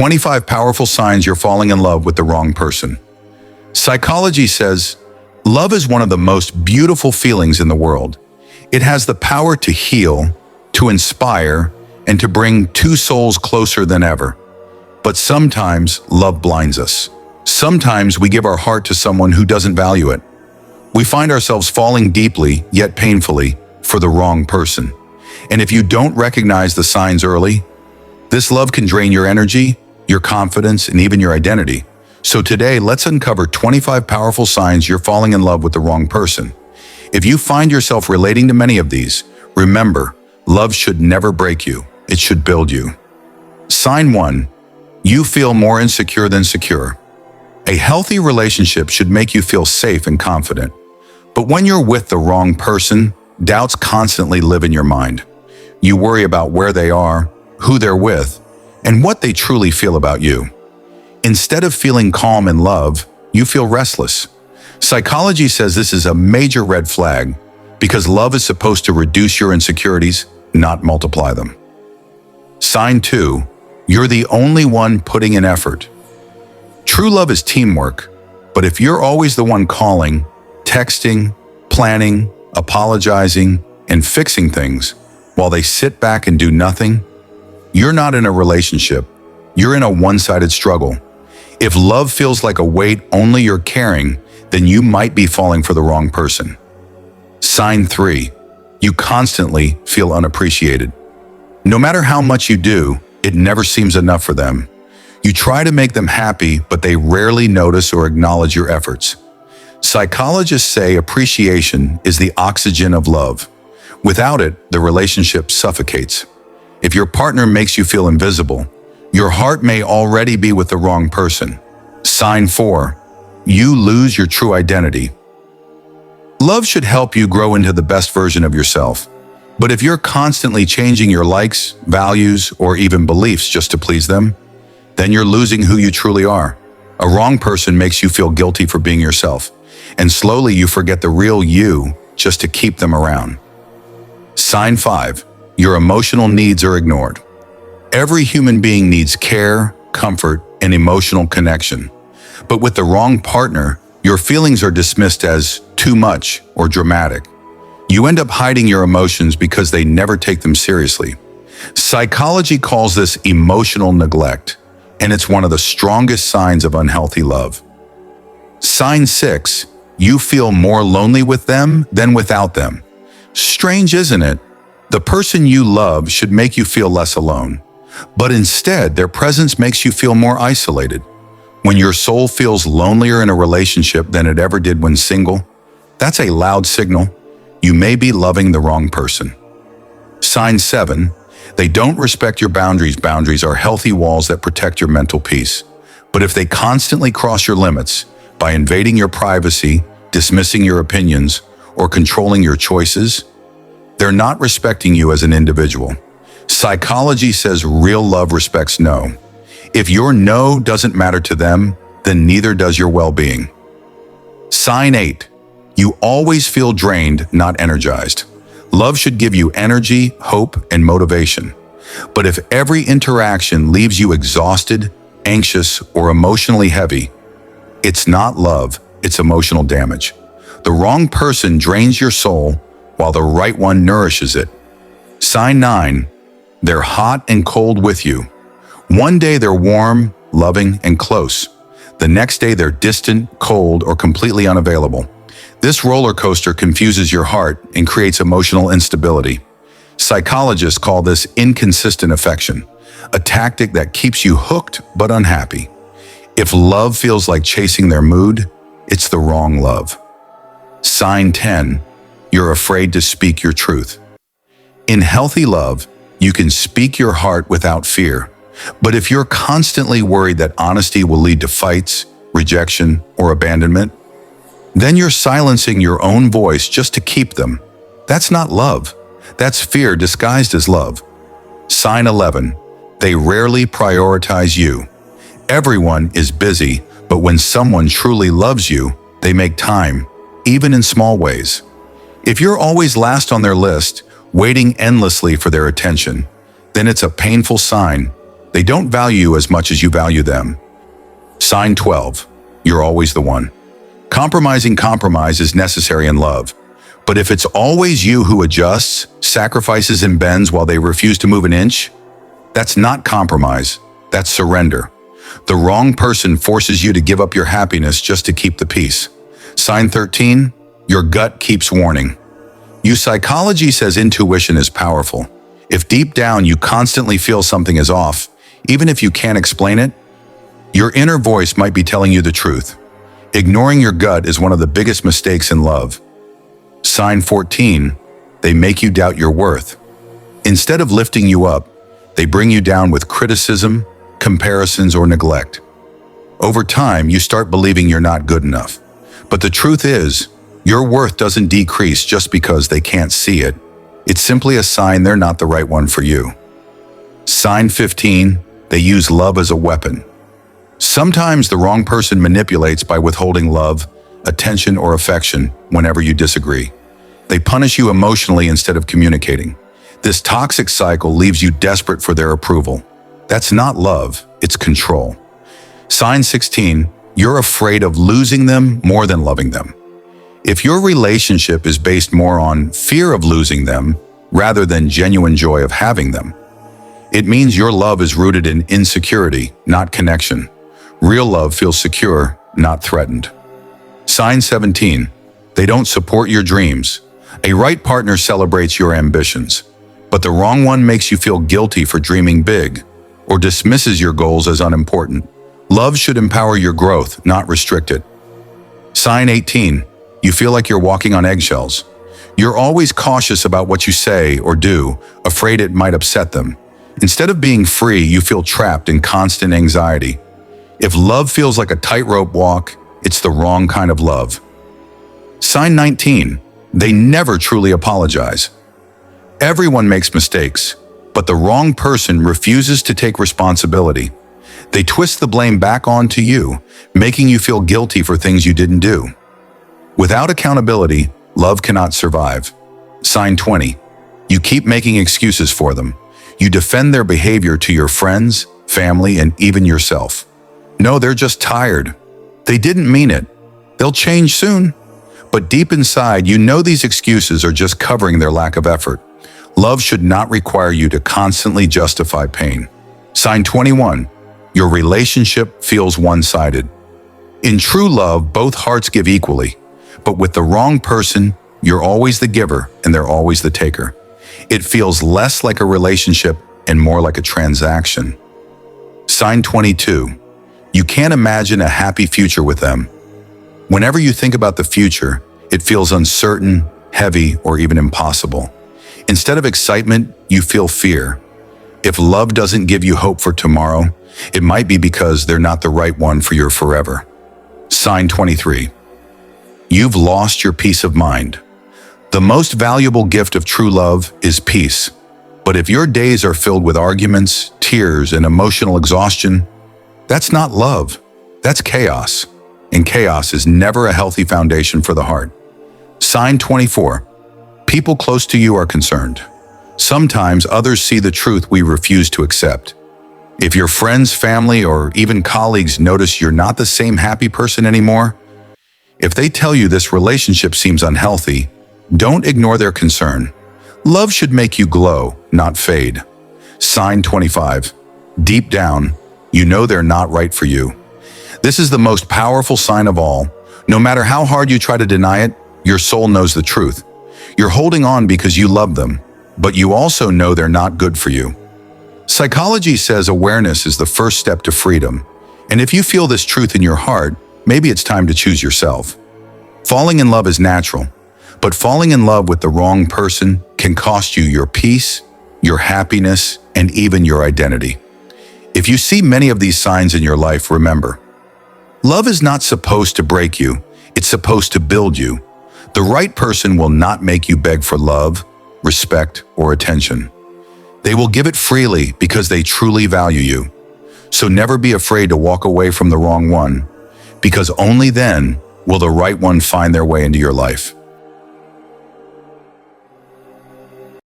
25 powerful signs you're falling in love with the wrong person. Psychology says, love is one of the most beautiful feelings in the world. It has the power to heal, to inspire, and to bring two souls closer than ever. But sometimes love blinds us. Sometimes we give our heart to someone who doesn't value it. We find ourselves falling deeply, yet painfully, for the wrong person. And if you don't recognize the signs early, this love can drain your energy, your confidence, and even your identity. So today, let's uncover 25 powerful signs you're falling in love with the wrong person. If you find yourself relating to many of these, remember, love should never break you. It should build you. Sign 1. You feel more insecure than secure. A healthy relationship should make you feel safe and confident. But when you're with the wrong person, doubts constantly live in your mind. You worry about where they are, who they're with, and what they truly feel about you. Instead of feeling calm in love, you feel restless. Psychology says this is a major red flag because love is supposed to reduce your insecurities, not multiply them. Sign 2. You're the only one putting in effort. True love is teamwork, but if you're always the one calling, texting, planning, apologizing, and fixing things while they sit back and do nothing, you're not in a relationship. You're in a one-sided struggle. If love feels like a weight only you're carrying, then you might be falling for the wrong person. Sign 3. You constantly feel unappreciated. No matter how much you do, it never seems enough for them. You try to make them happy, but they rarely notice or acknowledge your efforts. Psychologists say appreciation is the oxygen of love. Without it, the relationship suffocates. If your partner makes you feel invisible, your heart may already be with the wrong person. Sign 4. You lose your true identity. Love should help you grow into the best version of yourself. But if you're constantly changing your likes, values, or even beliefs just to please them, then you're losing who you truly are. A wrong person makes you feel guilty for being yourself, and slowly you forget the real you just to keep them around. Sign 5. Your emotional needs are ignored. Every human being needs care, comfort, and emotional connection. But with the wrong partner, your feelings are dismissed as too much or dramatic. You end up hiding your emotions because they never take them seriously. Psychology calls this emotional neglect, and it's one of the strongest signs of unhealthy love. Sign 6. You feel more lonely with them than without them. Strange, isn't it? The person you love should make you feel less alone, but instead their presence makes you feel more isolated. When your soul feels lonelier in a relationship than it ever did when single, that's a loud signal. You may be loving the wrong person. Sign 7. They don't respect your boundaries. Boundaries are healthy walls that protect your mental peace. But if they constantly cross your limits by invading your privacy, dismissing your opinions, or controlling your choices, they're not respecting you as an individual. Psychology says real love respects no. If your no doesn't matter to them, then neither does your well-being. Sign 8. You always feel drained, not energized. Love should give you energy, hope, and motivation. But if every interaction leaves you exhausted, anxious, or emotionally heavy, it's not love, it's emotional damage. The wrong person drains your soul, while the right one nourishes it. Sign 9. They're hot and cold with you. One day they're warm, loving, and close. The next day they're distant, cold, or completely unavailable. This roller coaster confuses your heart and creates emotional instability. Psychologists call this inconsistent affection, a tactic that keeps you hooked but unhappy. If love feels like chasing their mood, it's the wrong love. Sign 10. You're afraid to speak your truth. In healthy love, you can speak your heart without fear. But if you're constantly worried that honesty will lead to fights, rejection, or abandonment, then you're silencing your own voice just to keep them. That's not love. That's fear disguised as love. Sign 11. They rarely prioritize you. Everyone is busy, but when someone truly loves you, they make time, even in small ways. If you're always last on their list, waiting endlessly for their attention, then it's a painful sign. They don't value you as much as you value them. Sign 12. You're always the one. Compromising compromise is necessary in love. But if it's always you who adjusts, sacrifices, and bends while they refuse to move an inch, that's not compromise. That's surrender. The wrong person forces you to give up your happiness just to keep the peace. Sign 13. Your gut keeps warning. Psychology says intuition is powerful. If deep down you constantly feel something is off, even if you can't explain it, your inner voice might be telling you the truth. Ignoring your gut is one of the biggest mistakes in love. Sign 14. They make you doubt your worth. Instead of lifting you up, they bring you down with criticism, comparisons, or neglect. Over time, you start believing you're not good enough. But the truth is, your worth doesn't decrease just because they can't see it. It's simply a sign they're not the right one for you. Sign 15. They use love as a weapon. Sometimes the wrong person manipulates by withholding love, attention, or affection whenever you disagree. They punish you emotionally instead of communicating. This toxic cycle leaves you desperate for their approval. That's not love, it's control. Sign 16. You're afraid of losing them more than loving them. If your relationship is based more on fear of losing them rather than genuine joy of having them, it means your love is rooted in insecurity, not connection. Real love feels secure, not threatened. Sign 17. They don't support your dreams. A right partner celebrates your ambitions, but the wrong one makes you feel guilty for dreaming big or dismisses your goals as unimportant. Love should empower your growth, not restrict it. Sign 18. You feel like you're walking on eggshells. You're always cautious about what you say or do, afraid it might upset them. Instead of being free, you feel trapped in constant anxiety. If love feels like a tightrope walk, it's the wrong kind of love. Sign 19. They never truly apologize. Everyone makes mistakes, but the wrong person refuses to take responsibility. They twist the blame back onto you, making you feel guilty for things you didn't do. Without accountability, love cannot survive. Sign 20. You keep making excuses for them. You defend their behavior to your friends, family, and even yourself. No, they're just tired. They didn't mean it. They'll change soon. But deep inside, you know these excuses are just covering their lack of effort. Love should not require you to constantly justify pain. Sign 21. Your relationship feels one-sided. In true love, both hearts give equally. But with the wrong person, you're always the giver and they're always the taker. It feels less like a relationship and more like a transaction. Sign 22. You can't imagine a happy future with them. Whenever you think about the future, it feels uncertain, heavy, or even impossible. Instead of excitement, you feel fear. If love doesn't give you hope for tomorrow, it might be because they're not the right one for your forever. Sign 23. You've lost your peace of mind. The most valuable gift of true love is peace. But if your days are filled with arguments, tears, and emotional exhaustion, that's not love. That's chaos. And chaos is never a healthy foundation for the heart. Sign 24. People close to you are concerned. Sometimes others see the truth we refuse to accept. If your friends, family, or even colleagues notice you're not the same happy person anymore, if they tell you this relationship seems unhealthy, don't ignore their concern. Love should make you glow, not fade. Sign 25. Deep down, you know they're not right for you. This is the most powerful sign of all. No matter how hard you try to deny it, your soul knows the truth. You're holding on because you love them, but you also know they're not good for you. Psychology says awareness is the first step to freedom. And if you feel this truth in your heart, maybe it's time to choose yourself. Falling in love is natural, but falling in love with the wrong person can cost you your peace, your happiness, and even your identity. If you see many of these signs in your life, remember, love is not supposed to break you, it's supposed to build you. The right person will not make you beg for love, respect, or attention. They will give it freely because they truly value you. So never be afraid to walk away from the wrong one, because only then will the right one find their way into your life.